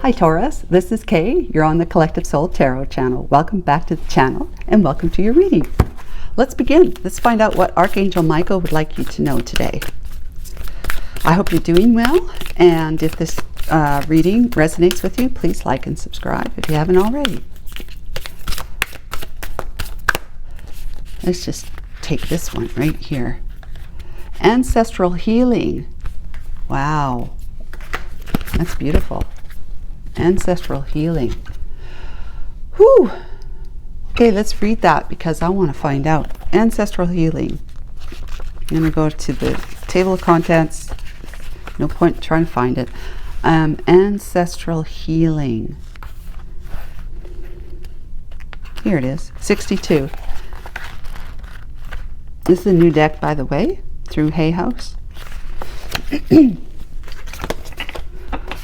Hi Taurus, this is Kay. You're on the Collective Soul Tarot channel. Welcome back to the channel and welcome to your reading. Let's begin. Let's find out what Archangel Michael would like you to know today. I hope you're doing well, and if this reading resonates with you, please like and subscribe if you haven't already. Let's just take this one right here. Ancestral healing. Wow. That's beautiful. Ancestral healing. Whew. Okay, let's read that because I want to find out. Ancestral healing. I'm going to go to the table of contents. No point trying to find it. Ancestral healing. Here it is. 62. This is a new deck, by the way, through Hay House.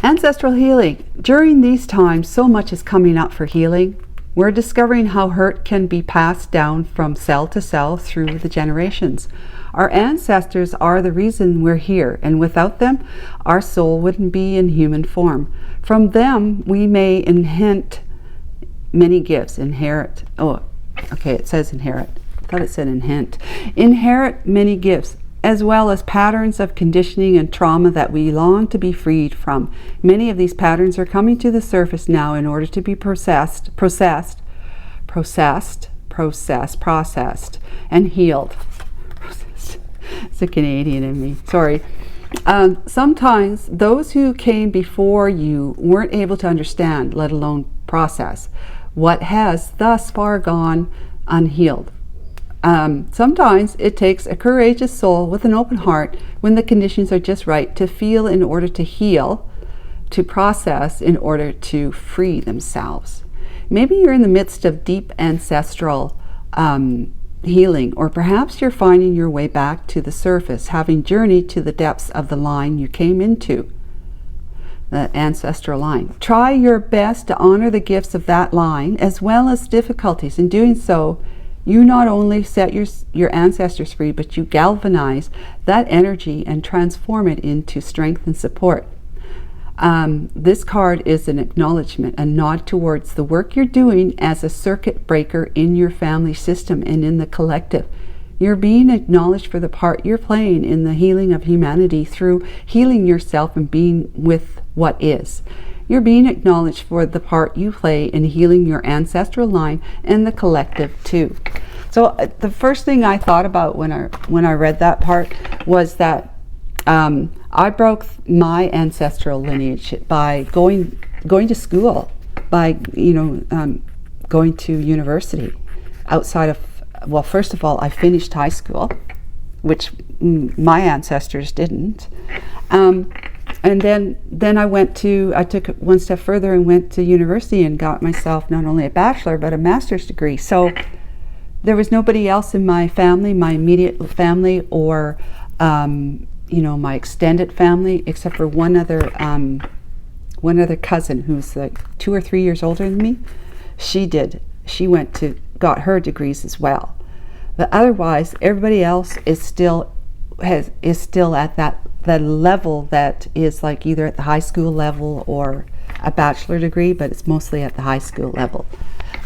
Ancestral healing. During these times, so much is coming up for healing. We're discovering how hurt can be passed down from cell to cell through the generations. Our ancestors are the reason we're here, and without them, our soul wouldn't be in human form. From them, we may inherit many gifts. Inherit. Oh, okay, it says inherit. I thought it said inherit. Inherit many gifts, as well as patterns of conditioning and trauma that we long to be freed from. Many of these patterns are coming to the surface now in order to be processed, and healed. It's a Canadian in me, sorry. Sometimes those who came before you weren't able to understand, let alone process, what has thus far gone unhealed. Sometimes it takes a courageous soul with an open heart when the conditions are just right to feel in order to heal, to process in order to free themselves. Maybe you're in the midst of deep ancestral healing, or perhaps you're finding your way back to the surface, having journeyed to the depths of the line you came into, the ancestral line. Try your best to honor the gifts of that line as well as difficulties. In doing so, you not only set your ancestors free, but you galvanize that energy and transform it into strength and support. This card is an acknowledgement, a nod towards the work you're doing as a circuit breaker in your family system and in the collective. You're being acknowledged for the part you're playing in the healing of humanity through healing yourself and being with what is. You're being acknowledged for the part you play in healing your ancestral line and the collective too. So the first thing I thought about when I read that part was that I broke my ancestral lineage by going to school, by going to university outside of, well, first of all, I finished high school, which my ancestors didn't. And then I took it one step further and went to university and got myself not only a bachelor but a master's degree. So there was nobody else in my family, my immediate family, or my extended family, except for one other cousin who's like 2 or 3 years older than me. She got her degrees as well. But otherwise, everybody else is still at that level that is like either at the high school level or a bachelor degree, but it's mostly at the high school level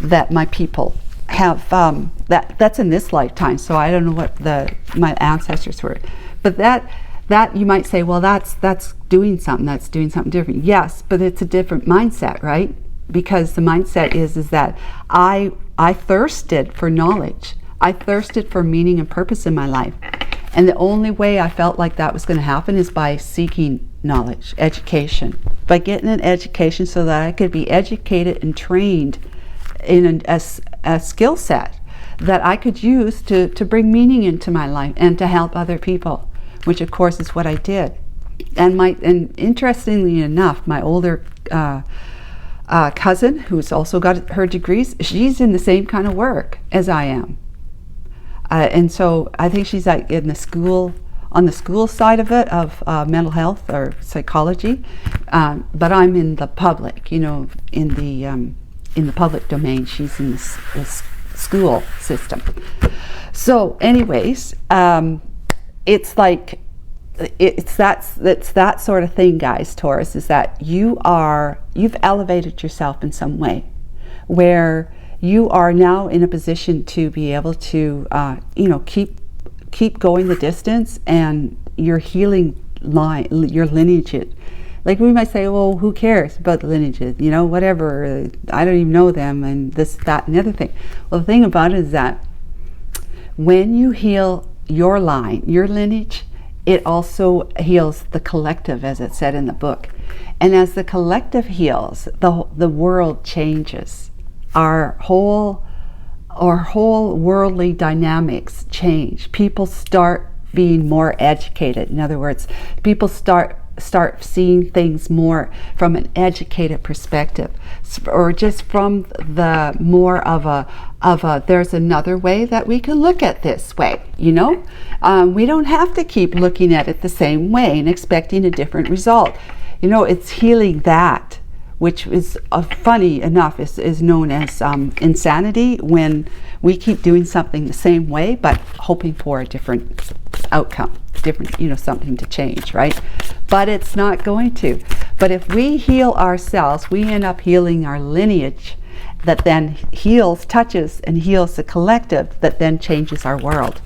that my people have. That's in this lifetime, so I don't know what my ancestors were, but that you might say, well, that's doing something different. Yes, but it's a different mindset, right? Because the mindset is that I thirsted for knowledge. I thirsted for meaning and purpose in my life. And the only way I felt like that was going to happen is by seeking knowledge, education, by getting an education so that I could be educated and trained in a skill set that I could use to bring meaning into my life and to help other people, which of course is what I did. And interestingly enough, my older cousin, who's also got her degrees, she's in the same kind of work as I am. And so I think she's like on the school side of it, of mental health or psychology, but I'm in the public, in the public domain. She's in the school system. So anyways, it's like it's that sort of thing, guys, Taurus, is that you've elevated yourself in some way where you are now in a position to be able to keep going the distance, and your healing line, your lineage. Like we might say, well, who cares about the lineages, whatever, I don't even know them, and this, that, and the other thing. Well, the thing about it is that when you heal your line, your lineage, it also heals the collective, as it said in the book. And as the collective heals, the world changes. Our whole worldly dynamics change. People start being more educated. In other words, people start seeing things more from an educated perspective, or just from the more of a there's another way that we can look at this way. We don't have to keep looking at it the same way and expecting a different result. It's healing that, which is funny enough is known as insanity, when we keep doing something the same way but hoping for a different outcome, different, something to change, right? But it's not going to. But if we heal ourselves, we end up healing our lineage, that then touches and heals the collective, that then changes our world.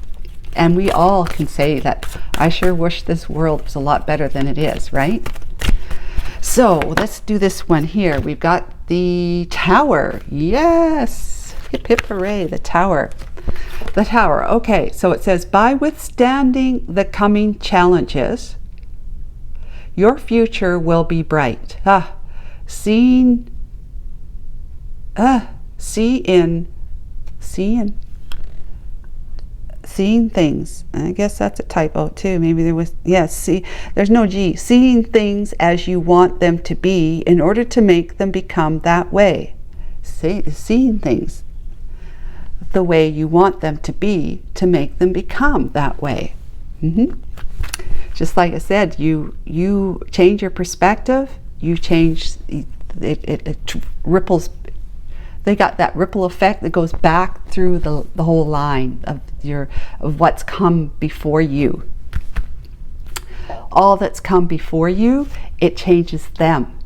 And we all can say that, I sure wish this world was a lot better than it is, right? So let's do this one here. We've got the Tower. Yes! Hip hip hooray, the Tower. The Tower. Okay, so it says, by withstanding the coming challenges, your future will be bright. Seeing things. I guess that's a typo too. Maybe there was, there's no G. Seeing things as you want them to be in order to make them become that way. Seeing things the way you want them to be to make them become that way. Just like I said, you change your perspective, you change, it ripples. They got that ripple effect that goes back through the whole line of what's come before you. All that's come before you, it changes them.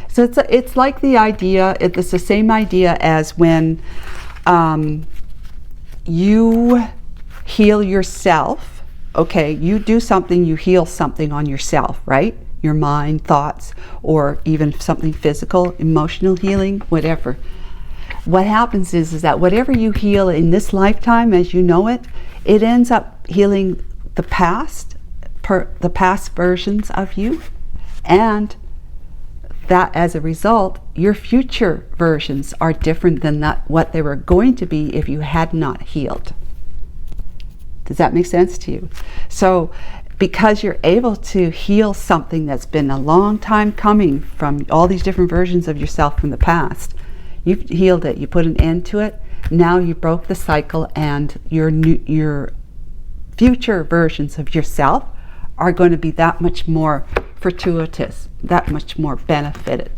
So it's like the idea. It's the same idea as when you heal yourself. Okay, you do something, you heal something on yourself, right? Your mind, thoughts, or even something physical, emotional healing, whatever. What happens is that whatever you heal in this lifetime as you know it, it ends up healing the past versions of you, and that as a result, your future versions are different than what they were going to be if you had not healed. Does that make sense to you? So because you're able to heal something that's been a long time coming from all these different versions of yourself from the past, you've healed it, you put an end to it, now you broke the cycle, and your future versions of yourself are going to be that much more fortuitous, that much more benefit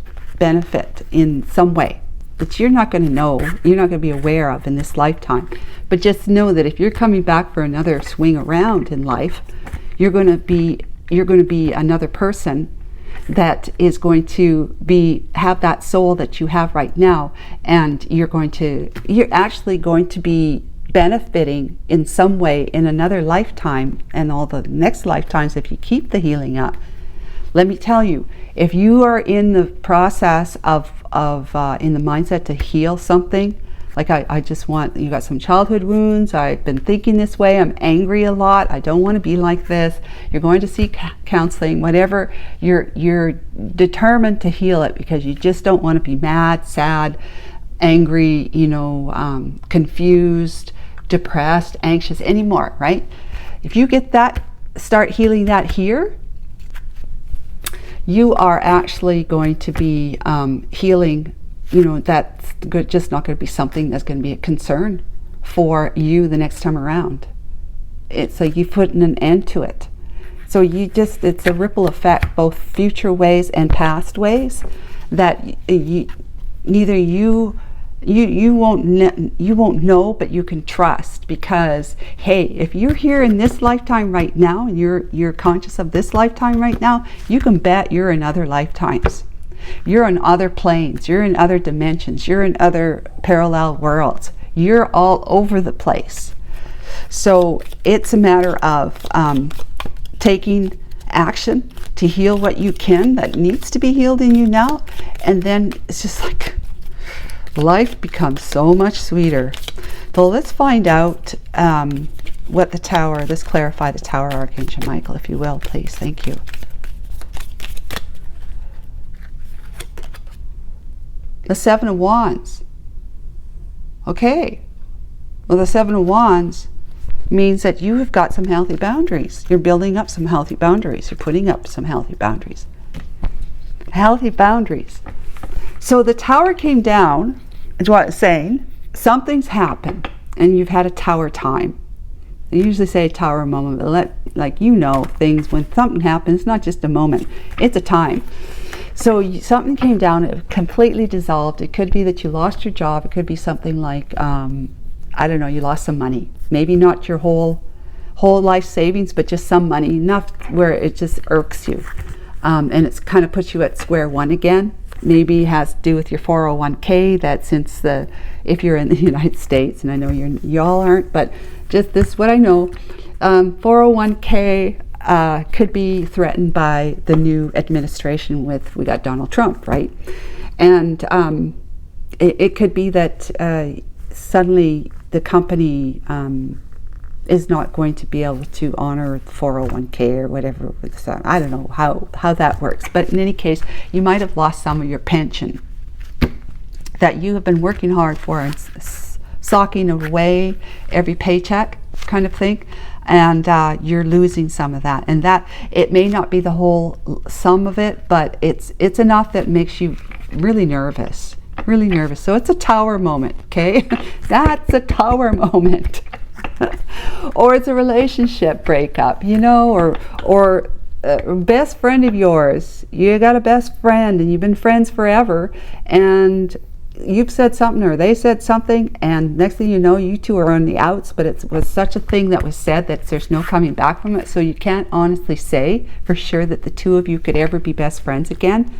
in some way that you're not going to know, you're not going to be aware of in this lifetime. But just know that if you're coming back for another swing around in life, you're going to be another person that is going to have that soul that you have right now, and you're actually going to be benefiting in some way in another lifetime and all the next lifetimes if you keep the healing up. Let me tell you, if you are in the process of in the mindset to heal something, like I just want, you got some childhood wounds, I've been thinking this way, I'm angry a lot, I don't want to be like this, you're going to seek counseling, whatever, you're determined to heal it because you just don't want to be mad, sad, angry, confused, depressed, anxious anymore, right? If you get that, start healing that here, you are actually going to be healing, that's just not going to be something that's going to be a concern for you the next time around. It's like you've put an end to it. So it's a ripple effect, both future ways and past ways, that neither you you won't know, but you can trust, because hey, if you're here in this lifetime right now and you're conscious of this lifetime right now, you can bet you're in other lifetimes. You're in other planes, you're in other dimensions, you're in other parallel worlds. You're all over the place. So it's a matter of taking action to heal what you can that needs to be healed in you now, and then it's just like life becomes so much sweeter. So let's find out what the Tower, let's clarify the Tower, Archangel Michael, if you will, please. Thank you. The Seven of Wands. Okay. Well, the Seven of Wands means that you have got some healthy boundaries. You're building up some healthy boundaries. You're putting up some healthy boundaries. Healthy boundaries. So the Tower came down, is what it's saying. Something's happened, and you've had a Tower time. I usually say a Tower moment, but things, when something happens, it's not just a moment, it's a time. So something came down, it completely dissolved. It could be that you lost your job. It could be something like, I don't know, you lost some money. Maybe not your whole life savings, but just some money, enough where it just irks you. And it's kind of puts you at square one again. Maybe it has to do with your 401k, that since if you're in the United States, and I know y'all aren't, but just this, what I know, 401k could be threatened by the new administration we got Donald Trump, right? And it could be that suddenly the company is not going to be able to honor 401k or whatever. I don't know how that works. But in any case, you might have lost some of your pension that you have been working hard for and socking away every paycheck kind of thing. And you're losing some of that. And that, it may not be the whole sum of it, but it's enough that makes you really nervous. Really nervous. So it's a Tower moment, okay? That's a Tower moment. Or it's a relationship breakup, or a best friend of yours. You got a best friend and you've been friends forever, and you've said something or they said something, and next thing you know, you two are on the outs, but it was such a thing that was said that there's no coming back from it. So you can't honestly say for sure that the two of you could ever be best friends again.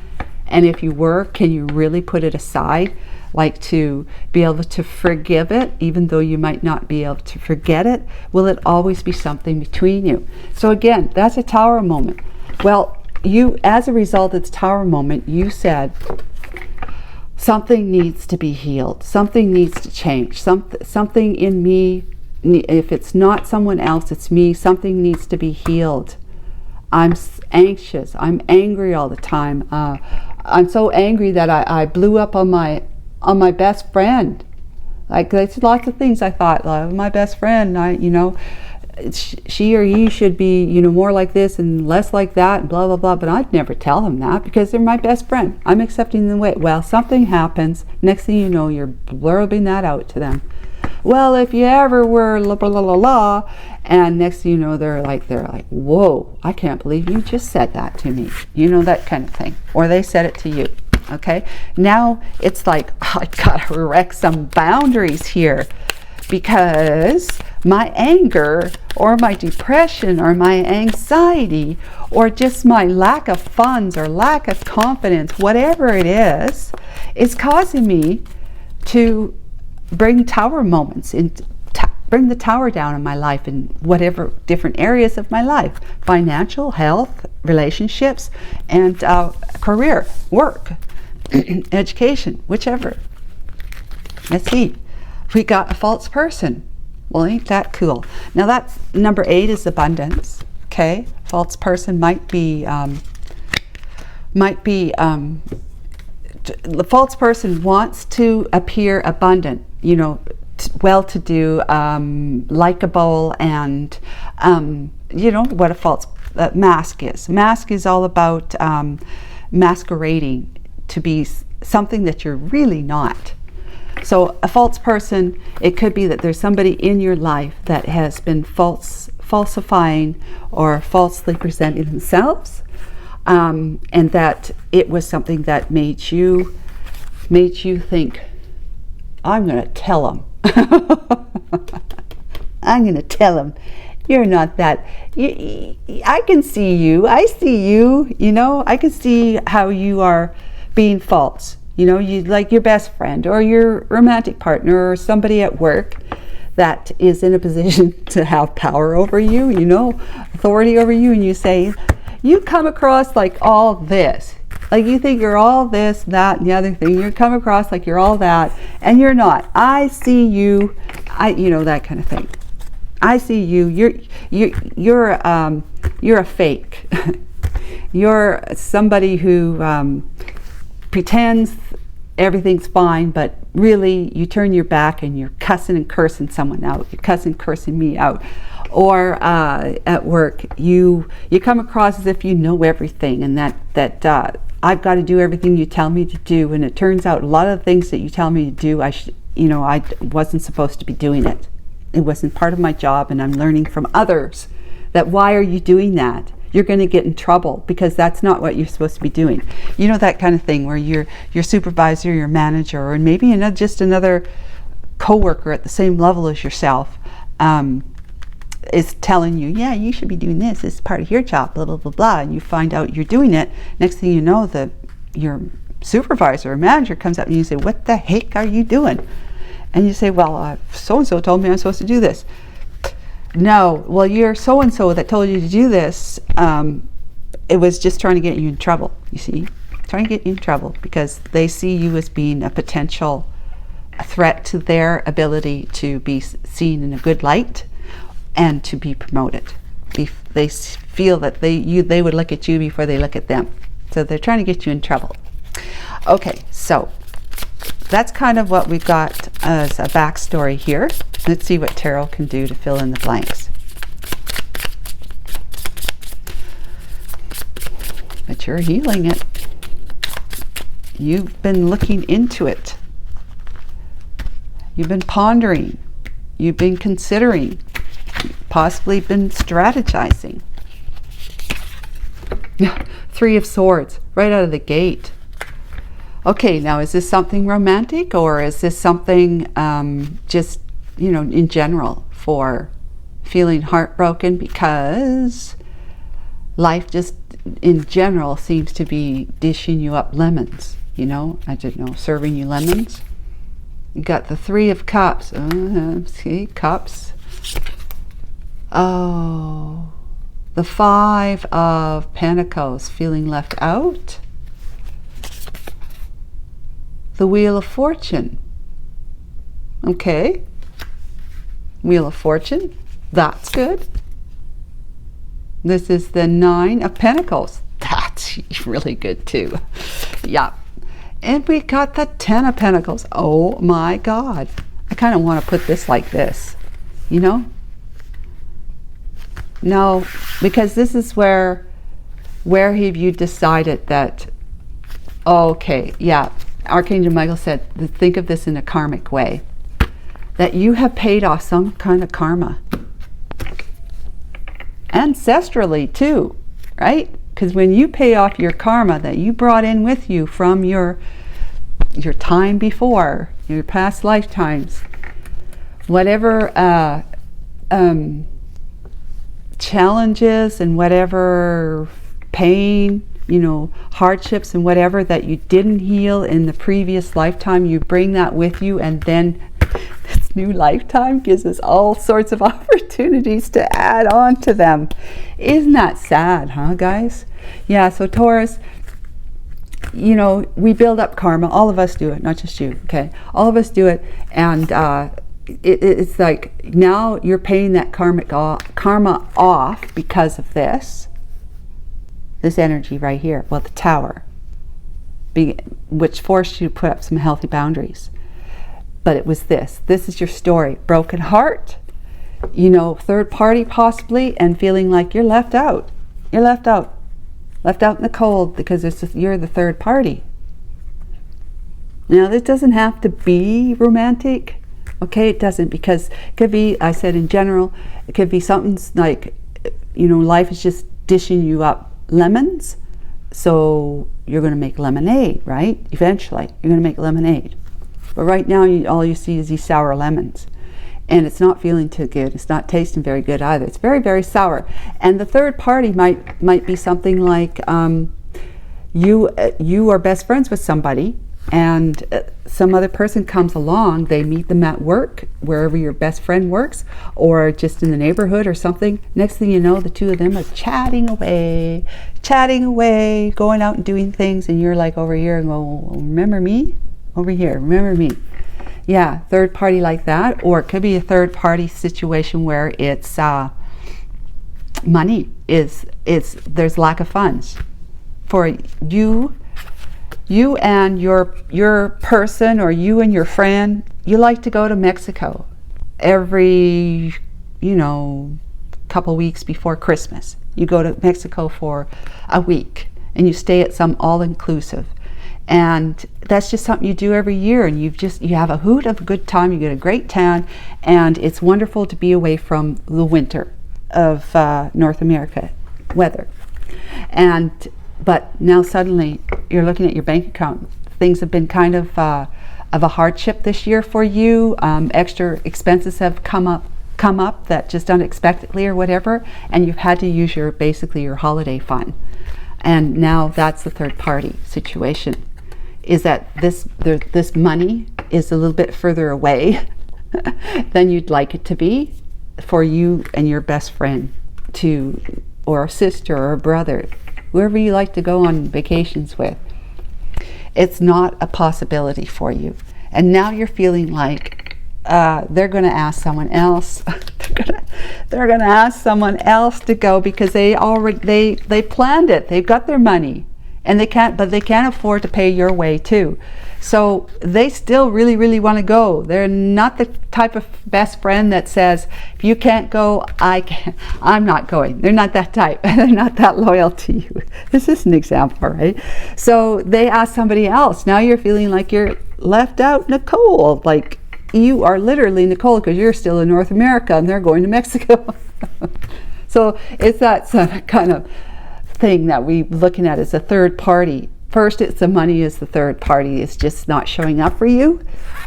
And if you were, can you really put it aside, like to be able to forgive it, even though you might not be able to forget it? Will it always be something between you? So again, that's a Tower moment. Well, you, as a result of the Tower moment, you said something needs to be healed. Something needs to change. Something in me, if it's not someone else, it's me. Something needs to be healed. I'm anxious. I'm angry all the time. I'm so angry that I blew up on my best friend. Like, there's lots of things I thought, like, my best friend, she or he should be, more like this and less like that, and blah, blah, blah. But I'd never tell them that because they're my best friend. I'm accepting the way. Well, something happens. Next thing you know, you're blurbing that out to them. Well, if you ever were la blah, blah, blah, blah, and next thing you know, they're like, whoa, I can't believe you just said that to me. That kind of thing. Or they said it to you. Okay. Now it's like, I gotta erect some boundaries here, because my anger or my depression or my anxiety or just my lack of funds or lack of confidence, whatever it is causing me to bring Tower moments in, bring the Tower down in my life in whatever different areas of my life: financial, health, relationships, and career, work, education, whichever. Let's see. We got a false person. Well, ain't that cool? Now that's number 8 is abundance. Okay, false person might be the false person wants to appear abundant, well-to-do, likable, and what a false mask is. Mask is all about masquerading to be something that you're really not. So a false person, it could be that there's somebody in your life that has been falsifying or falsely presenting themselves, and that it was something that made you think I'm going to tell him. I'm going to tell him, you're not that. I can see you. I see you. You know, I can see how you are being false. You know, you like your best friend or your romantic partner or somebody at work that is in a position to have power over you, you know, authority over you, and you say, you come across like all this. Like you think you're all this, that, and the other thing. You come across like you're all that, and you're not. I see you. You know, that kind of thing. I see you. You're a fake. You're somebody who pretends everything's fine, but really you turn your back and you're cussing and cursing someone out. You're cursing me out. Or at work, you come across as if you know everything, and that I've got to do everything you tell me to do. And it turns out a lot of the things that you tell me to do, I wasn't supposed to be doing it. It wasn't part of my job, and I'm learning from others that why are you doing that? You're going to get in trouble because that's not what you're supposed to be doing. You know, that kind of thing where your supervisor, your manager, or maybe just another coworker at the same level as yourself is telling you, yeah, you should be doing this. This is part of your job, blah, blah, blah, blah. And you find out you're doing it. Next thing you know, your supervisor or manager comes up and you say, what the heck are you doing? And you say, well, so-and-so told me I'm supposed to do this. No, well, you're so-and-so that told you to do this. It was just trying to get you in trouble, you see. Trying to get you in trouble because they see you as being a potential threat to their ability to be seen in a good light and to be promoted. They feel that they would look at you before they look at them. So they're trying to get you in trouble. Okay, so that's kind of what we've got as a backstory here. Let's see what tarot can do to fill in the blanks. But you're healing it. You've been looking into it. You've been pondering. You've been considering. Possibly been strategizing. Three of Swords, right out of the gate. Okay, now is this something romantic, or is this something just, you know, in general for feeling heartbroken because life just in general seems to be dishing you up lemons, you know, I don't know, serving you lemons. You got the Three of Cups. See, cups. Oh, the Five of Pentacles, feeling left out. The Wheel of Fortune. Okay. Wheel of Fortune. That's good. This is the Nine of Pentacles. That's really good too. Yeah. And we got the Ten of Pentacles. Oh my God. I kind of want to put this like this. You know? No, because this is where have you decided that, okay, yeah, Archangel Michael said, think of this in a karmic way, that you have paid off some kind of karma. Ancestrally too, right? Because when you pay off your karma that you brought in with you from your time before, your past lifetimes, whatever challenges and whatever pain, you know, hardships and whatever that you didn't heal in the previous lifetime, you bring that with you, and then this new lifetime gives us all sorts of opportunities to add on to them. Isn't that sad, huh, guys? Yeah, so Taurus, you know, we build up karma. All of us do it, not just you, okay? All of us do it, and it's like now you're paying that karma off because of this energy right here. Well, the Tower, which forced you to put up some healthy boundaries. But it was this is your story. Broken heart, you know, third party possibly, and feeling like you're left out. You're left out in the cold because you're the third party. Now, this doesn't have to be romantic. Okay, it doesn't, because it could be, I said in general, it could be something like, you know, life is just dishing you up lemons, so you're going to make lemonade, right? Eventually, you're going to make lemonade. But right now, all you see is these sour lemons. And it's not feeling too good. It's not tasting very good either. It's very, very sour. And the third party might be something like you are best friends with somebody, and some other person comes along. They meet them at work, wherever your best friend works, or just in the neighborhood or something. Next thing you know, the two of them are chatting away, going out and doing things, and you're like over here and go, remember me? Over here, remember me? Yeah, third party like that. Or it could be a third party situation where it's money is there's lack of funds for you and your person, or you and your friend. You like to go to Mexico every couple weeks before Christmas. You go to Mexico for a week and you stay at some all-inclusive. And that's just something you do every year, and you have a hoot of a good time. You get a great tan, and it's wonderful to be away from the winter of North America weather. But now suddenly you're looking at your bank account. Things have been kind of a hardship this year for you. Extra expenses have come up that just unexpectedly or whatever, and you've had to use basically your holiday fund. And now that's the third party situation. Is that this money is a little bit further away than you'd like it to be for you and your best friend, or a sister or a brother, whoever you like to go on vacations with. It's not a possibility for you. And now you're feeling like they're going to ask someone else. they're going to ask someone else to go because they planned it. They've got their money. And they can't afford to pay your way too. So they still really, really want to go. They're not the type of best friend that says, if you can't go, I'm not going. They're not that type. They're not that loyal to you. This is an example, right? So they ask somebody else. Now you're feeling like you're left out in the cold. Like you are literally in the cold because you're still in North America and they're going to Mexico. So it's that kind of thing that we're looking at as a third party. First, it's the money is the third party. It's just not showing up for you,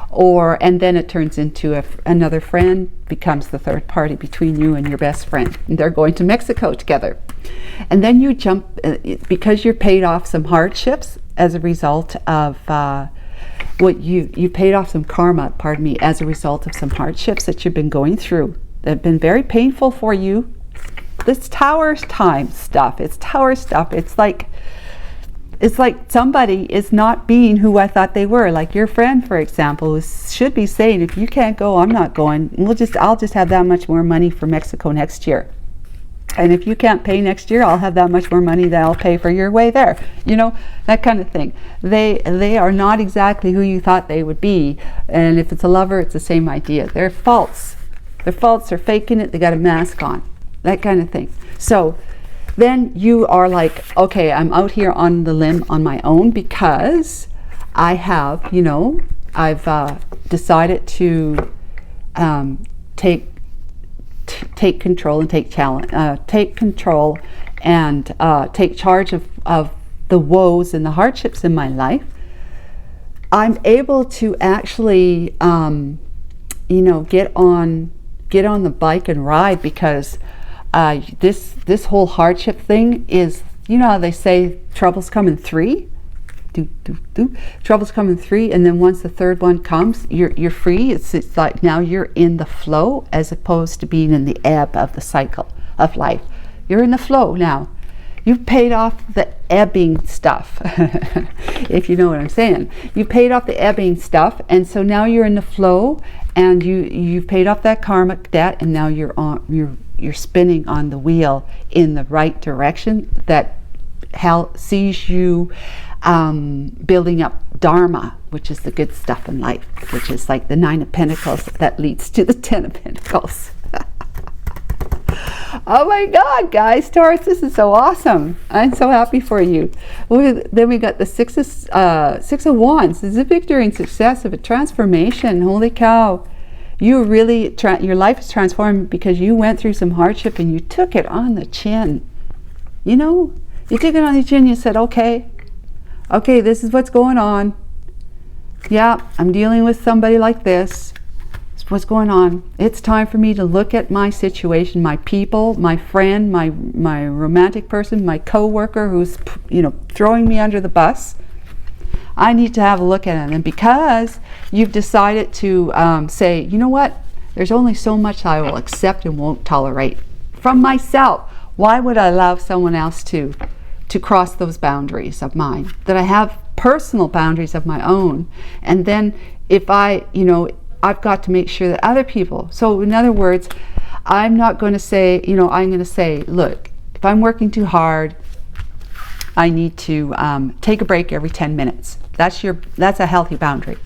and then it turns into another friend becomes the third party between you and your best friend, and they're going to Mexico together. And then you jump because you're paid off some hardships as a result of you paid off some karma. Pardon me, as a result of some hardships that you've been going through that have been very painful for you. This tower time stuff. It's tower stuff. It's like somebody is not being who I thought they were. Like your friend, for example, should be saying, if you can't go, I'm not going. I'll just have that much more money for Mexico next year. And if you can't pay next year, I'll have that much more money that I'll pay for your way there. That kind of thing. They are not exactly who you thought they would be. And if it's a lover, it's the same idea. They're false. They're false. They're faking it. They got a mask on. That kind of thing. So then you are like, okay, I'm out here on the limb on my own because I have, I've decided to take control and take control and take charge of the woes and the hardships in my life. I'm able to actually, get on the bike and ride because this whole hardship thing is, how they say troubles come in three? Troubles come in three, and then once the third one comes, you're free. It's like now you're in the flow as opposed to being in the ebb of the cycle of life. You're in the flow now. You've paid off the ebbing stuff, if you know what I'm saying. You paid off the ebbing stuff, and so now you're in the flow, and you've paid off that karmic debt, and now you're spinning on the wheel in the right direction that sees you building up dharma, which is the good stuff in life, which is like the 9 of Pentacles that leads to the 10 of Pentacles. Oh my God, guys, Taurus, this is so awesome. I'm so happy for you. Then we got the Six of Wands. This is a victory and success of a transformation. Holy cow. You really, your life is transformed because you went through some hardship and you took it on the chin. You took it on the chin. You said, okay, this is what's going on. Yeah, I'm dealing with somebody like this. What's going on? It's time for me to look at my situation, my people, my friend, my romantic person, my co-worker who's, you know, throwing me under the bus. I need to have a look at it. And because you've decided to say, you know what, there's only so much I will accept and won't tolerate from myself. Why would I allow someone else to cross those boundaries of mine? That I have personal boundaries of my own. And then if I, you know, I've got to make sure that other people, so in other words, I'm not going to say, you know, I'm going to say, look, if I'm working too hard, I need to take a break every 10 minutes. That's a healthy boundary.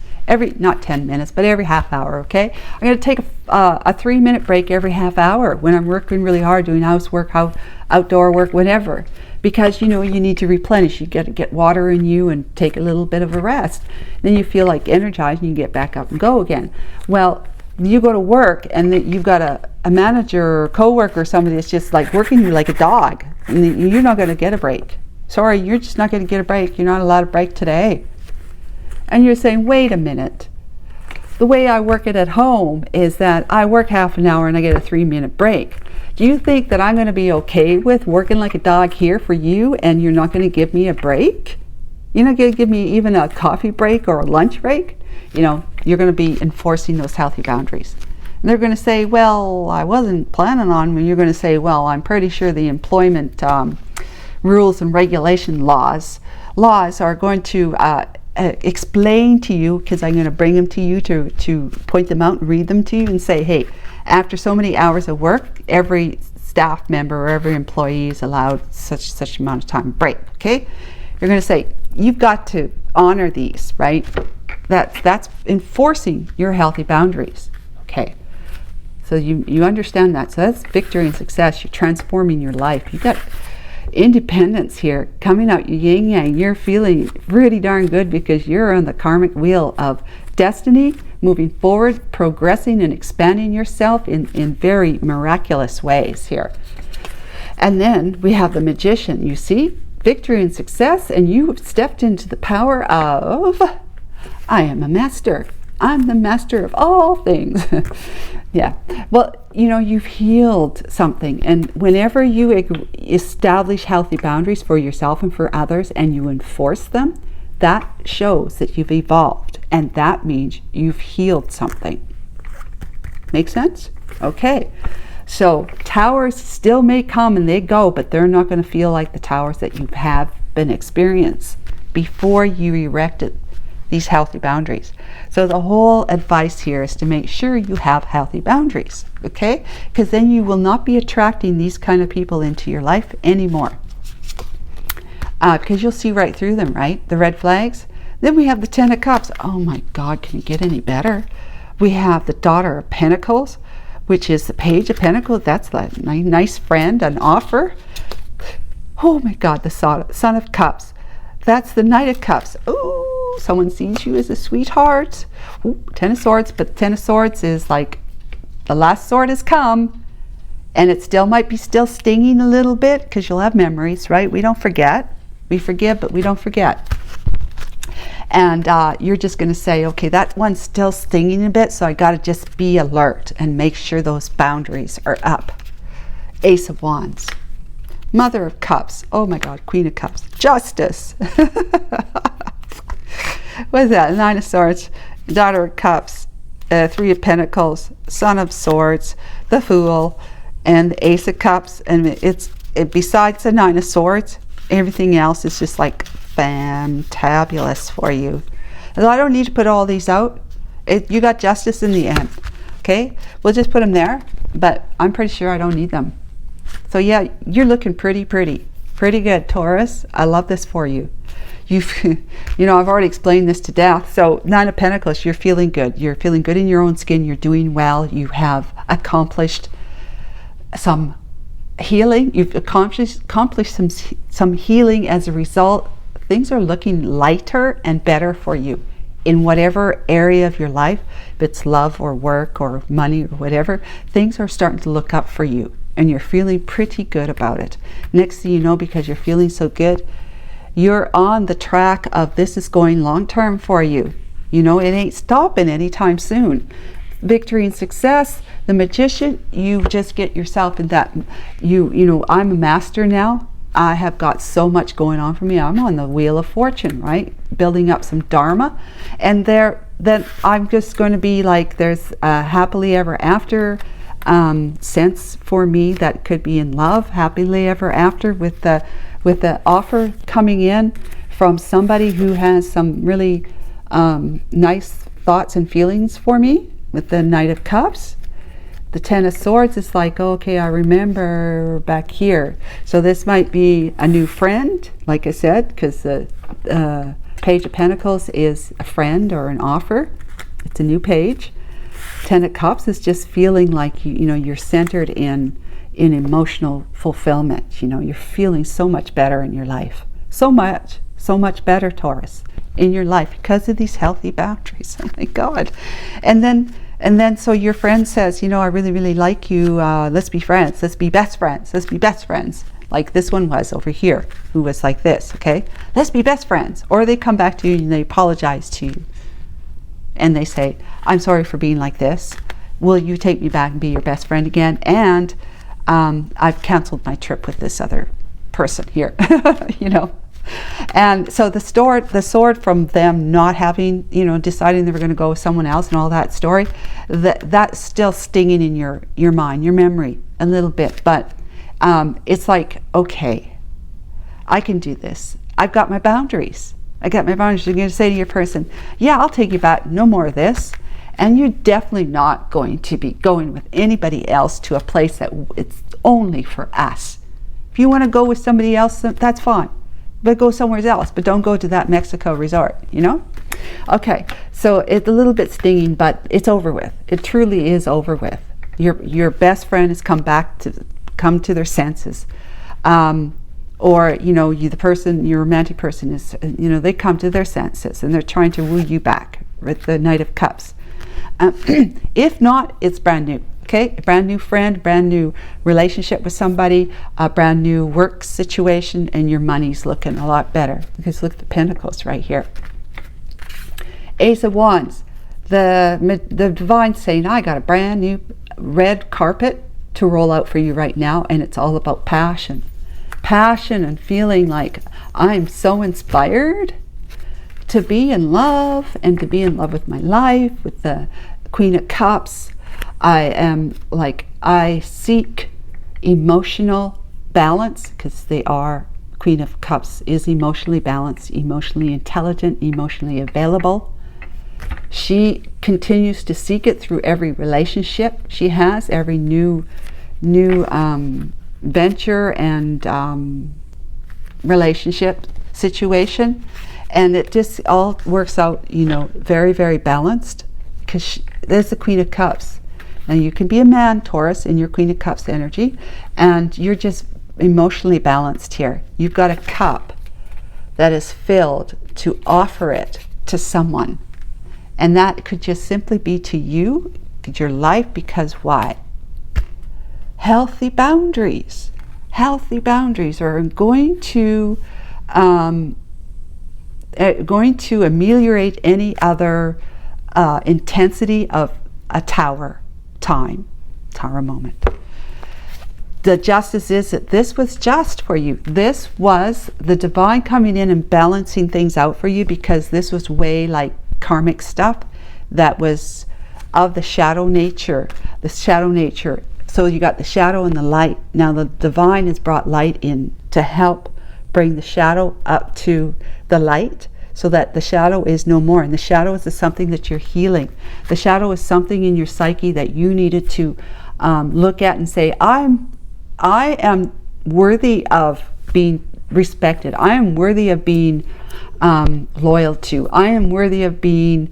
Not 10 minutes, but every half hour, okay? I'm going to take a 3-minute break every half hour when I'm working really hard, doing housework, outdoor work, whatever. Because, you know, you need to replenish. You got to get water in you and take a little bit of a rest. Then you feel like energized and you get back up and go again. Well, you go to work and you've got a manager or co-worker or somebody that's just like working you like a dog. And you're not going to get a break. Sorry, you're just not going to get a break. You're not allowed a break today. And you're saying, wait a minute. The way I work it at home is that I work half an hour and I get a 3-minute break. Do you think that I'm going to be okay with working like a dog here for you and you're not going to give me a break? You're not going to give me even a coffee break or a lunch break? You know, you're going to be enforcing those healthy boundaries. And they're going to say, well, I wasn't planning on. When you're going to say, well, I'm pretty sure the employment rules and regulation laws are going to explain to you, because I'm going to bring them to you to point them out and read them to you and say, hey, after so many hours of work, every staff member or every employee is allowed such amount of time break, okay? You're going to say, you've got to honor these, right? That's enforcing your healthy boundaries, okay? So you understand that. So that's victory and success. You're transforming your life. You got independence here, coming out your yin yang. You're feeling really darn good because you're on the karmic wheel of destiny, moving forward, progressing and expanding yourself in very miraculous ways here. And then we have the Magician. You see, victory and success, and you have stepped into the power of, I am a master. I'm the master of all things. Yeah. Well, you know, you've healed something. And whenever you establish healthy boundaries for yourself and for others and you enforce them, that shows that you've evolved. And that means you've healed something. Make sense? Okay. So towers still may come and they go, but they're not going to feel like the towers that you have been experienced before you erected these healthy boundaries. So the whole advice here is to make sure you have healthy boundaries, okay? Because then you will not be attracting these kind of people into your life anymore. Because you'll see right through them, right? The red flags. Then we have the Ten of Cups. Oh my God, can it get any better? We have the Daughter of Pentacles, which is the Page of Pentacles. That's the nice friend, an offer. Oh my God, the Son of Cups. That's the Knight of Cups. Ooh. Someone sees you as a sweetheart. Ooh, Ten of Swords, but the Ten of Swords is like the last sword has come, and it still might be still stinging a little bit because you'll have memories, right? We don't forget. We forgive, but we don't forget. And you're just going to say, okay, that one's still stinging a bit, so I got to just be alert and make sure those boundaries are up. Ace of Wands. Mother of Cups. Oh my God, Queen of Cups. Justice. What is that? Nine of Swords, Daughter of Cups, Three of Pentacles, Son of Swords, the Fool, and the Ace of Cups. And besides the Nine of Swords, everything else is just like fantabulous for you. And I don't need to put all these out. You got justice in the end. Okay, we'll just put them there. But I'm pretty sure I don't need them. So yeah, you're looking pretty good, Taurus. I love this for you. You know, I've already explained this to death. So Nine of Pentacles, you're feeling good. You're feeling good in your own skin. You're doing well. You have accomplished some healing. You've accomplished some healing as a result. Things are looking lighter and better for you in whatever area of your life. If it's love or work or money or whatever, things are starting to look up for you. And you're feeling pretty good about it. Next thing you know, because you're feeling so good, you're on the track of this is going long term for you. You know, it ain't stopping anytime soon. Victory and success, the Magician, you just get yourself in that, you know, I'm a master now. I have got so much going on for me. I'm on the wheel of fortune, right? Building up some dharma. And then I'm just going to be like, there's a happily ever after sense for me that could be in love, happily ever after, with the offer coming in from somebody who has some really nice thoughts and feelings for me. With the Knight of Cups, the Ten of Swords is like, okay, I remember back here. So this might be a new friend, like I said, because the Page of Pentacles is a friend or an offer. It's a new page. Ten of Cups is just feeling like you know, you're centered in emotional fulfillment. You know, you're feeling so much better in your life. So much better, Taurus, in your life because of these healthy boundaries. Oh my God. And then so your friend says, you know, I really, really like you. Let's be friends. Let's be best friends. Let's be best friends. Like this one was over here, who was like this, okay? Let's be best friends. Or they come back to you and they apologize to you. And they say, I'm sorry for being like this. Will you take me back and be your best friend again? And I've canceled my trip with this other person here, you know? And so the sword from them not having, you know, deciding they were going to go with someone else and all that story, that's still stinging in your mind, your memory a little bit. But it's like, okay, I can do this. I've got my boundaries. I got my boundaries. You're going to say to your person, yeah, I'll take you back. No more of this. And you're definitely not going to be going with anybody else to a place that it's only for us. If you want to go with somebody else, that's fine. But go somewhere else, but don't go to that Mexico resort, you know? Okay, so it's a little bit stinging, but it's over with. It truly is over with. Your best friend has come to their senses. Or, you know, your romantic person is, you know, they come to their senses and they're trying to woo you back with the Knight of Cups. If not, it's brand new. Okay, a brand new friend, brand new relationship with somebody, a brand new work situation, and your money's looking a lot better. Because look at the Pentacles right here. Ace of Wands, the Divine saying, I got a brand new red carpet to roll out for you right now, and it's all about passion. Passion and feeling like I'm so inspired to be in love and to be in love with my life, with the Queen of Cups. I seek emotional balance, because Queen of Cups is emotionally balanced, emotionally intelligent, emotionally available. She continues to seek it through every relationship she has, every new venture and relationship situation. And it just all works out, you know, very, very balanced, because there's the Queen of Cups. Now you can be a man, Taurus, in your Queen of Cups energy, and you're just emotionally balanced here. You've got a cup that is filled to offer it to someone. And that could just simply be to you, your life, because why? Healthy boundaries. Healthy boundaries are going to ameliorate any other intensity of a tower moment. The justice is that this was just for you. This was the divine coming in and balancing things out for you, because this was way like karmic stuff that was of the shadow nature. The shadow nature. So you got the shadow and the light. Now the divine has brought light in to help bring the shadow up to the light, so that the shadow is no more. And the shadow is something that you're healing. The shadow is something in your psyche that you needed to look at and say, I am worthy of being respected. I am worthy of being loyal to. I am worthy of being,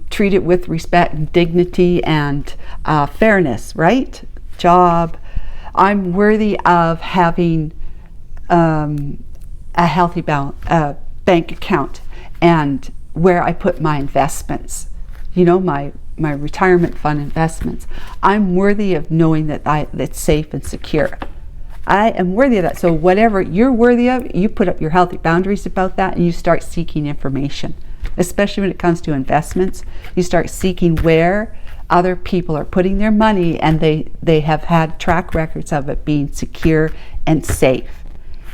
treated with respect and dignity and fairness, right? Job. I'm worthy of having a healthy bank account, and where I put my investments, you know, my retirement fund investments. I'm worthy of knowing that it's safe and secure. I am worthy of that. So whatever you're worthy of, you put up your healthy boundaries about that, and you start seeking information, especially when it comes to investments. You start seeking where other people are putting their money, and they have had track records of it being secure and safe,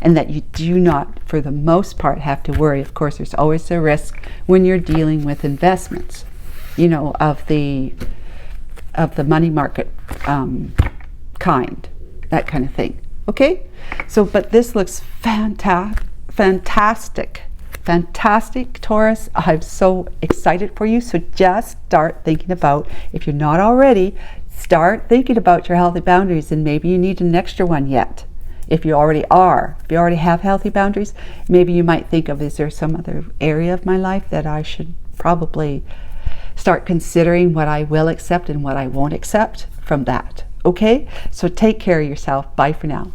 and that you do not, for the most part, have to worry. Of course, there's always a risk when you're dealing with investments, you know, of the money market kind, that kind of thing. Okay, so but this looks fantastic, Taurus. I'm so excited for you. So just start thinking about, if you're not already, start thinking about your healthy boundaries, and maybe you need an extra one yet. If you already have healthy boundaries, maybe you might think of, is there some other area of my life that I should probably start considering what I will accept and what I won't accept from that. Okay, so take care of yourself. Bye for now.